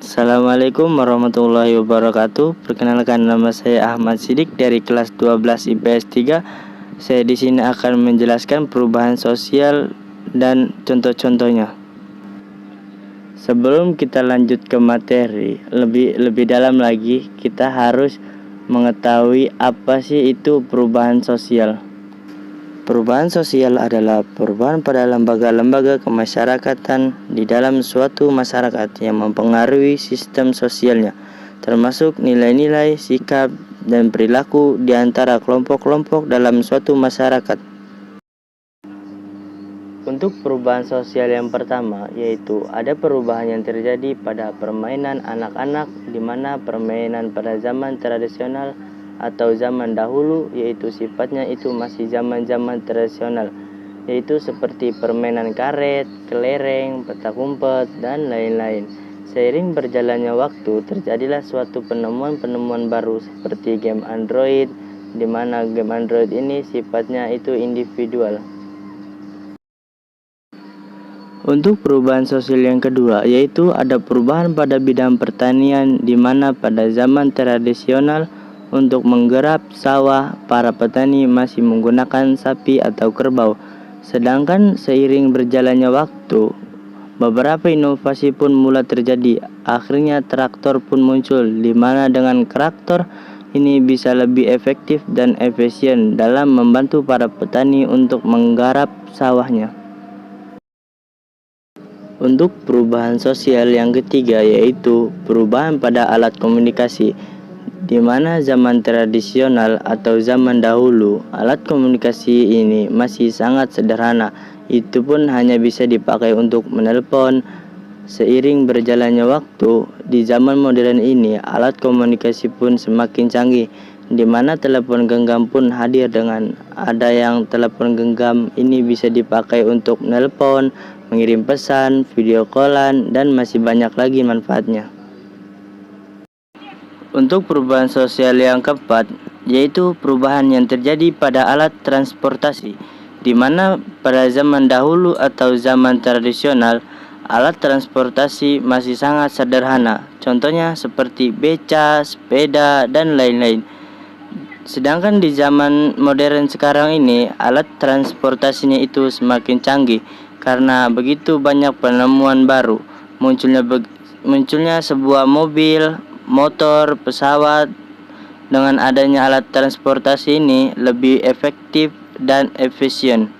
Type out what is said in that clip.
Assalamualaikum warahmatullahi wabarakatuh. Perkenalkan, nama saya Ahmad Sidik dari kelas 12 IPS 3. Saya di sini akan menjelaskan perubahan sosial dan contoh-contohnya. Sebelum kita lanjut ke materi lebih dalam lagi, kita harus mengetahui apa sih itu perubahan sosial. Perubahan sosial adalah perubahan pada lembaga-lembaga kemasyarakatan di dalam suatu masyarakat yang mempengaruhi sistem sosialnya, termasuk nilai-nilai, sikap, dan perilaku di antara kelompok-kelompok dalam suatu masyarakat. Untuk perubahan sosial yang pertama, yaitu ada perubahan yang terjadi pada permainan anak-anak, di mana permainan pada zaman tradisional atau zaman dahulu, yaitu sifatnya itu masih zaman-zaman tradisional, yaitu seperti permainan karet, kelereng, petak umpet, dan lain-lain. Seiring berjalannya waktu, terjadilah suatu penemuan-penemuan baru seperti game Android, di mana game Android ini sifatnya itu individual. Untuk perubahan sosial yang kedua, yaitu ada perubahan pada bidang pertanian, di mana pada zaman tradisional untuk menggarap sawah, para petani masih menggunakan sapi atau kerbau. Sedangkan seiring berjalannya waktu, beberapa inovasi pun mulai terjadi. Akhirnya traktor pun muncul, di mana dengan traktor ini bisa lebih efektif dan efisien dalam membantu para petani untuk menggarap sawahnya. Untuk perubahan sosial yang ketiga, yaitu perubahan pada alat komunikasi, di mana zaman tradisional atau zaman dahulu alat komunikasi ini masih sangat sederhana, itu pun hanya bisa dipakai untuk menelpon. Seiring berjalannya waktu, di zaman modern ini alat komunikasi pun semakin canggih, di mana telepon genggam pun hadir. Dengan ada yang telepon genggam ini bisa dipakai untuk menelpon, mengirim pesan, video callan, dan masih banyak lagi manfaatnya. Untuk perubahan sosial yang keempat, yaitu perubahan yang terjadi pada alat transportasi, di mana pada zaman dahulu atau zaman tradisional alat transportasi masih sangat sederhana, contohnya seperti beca, sepeda, dan lain-lain. Sedangkan di zaman modern sekarang ini alat transportasinya itu semakin canggih karena begitu banyak penemuan baru, munculnya sebuah mobil, motor, pesawat. Dengan adanya alat transportasi ini lebih efektif dan efisien.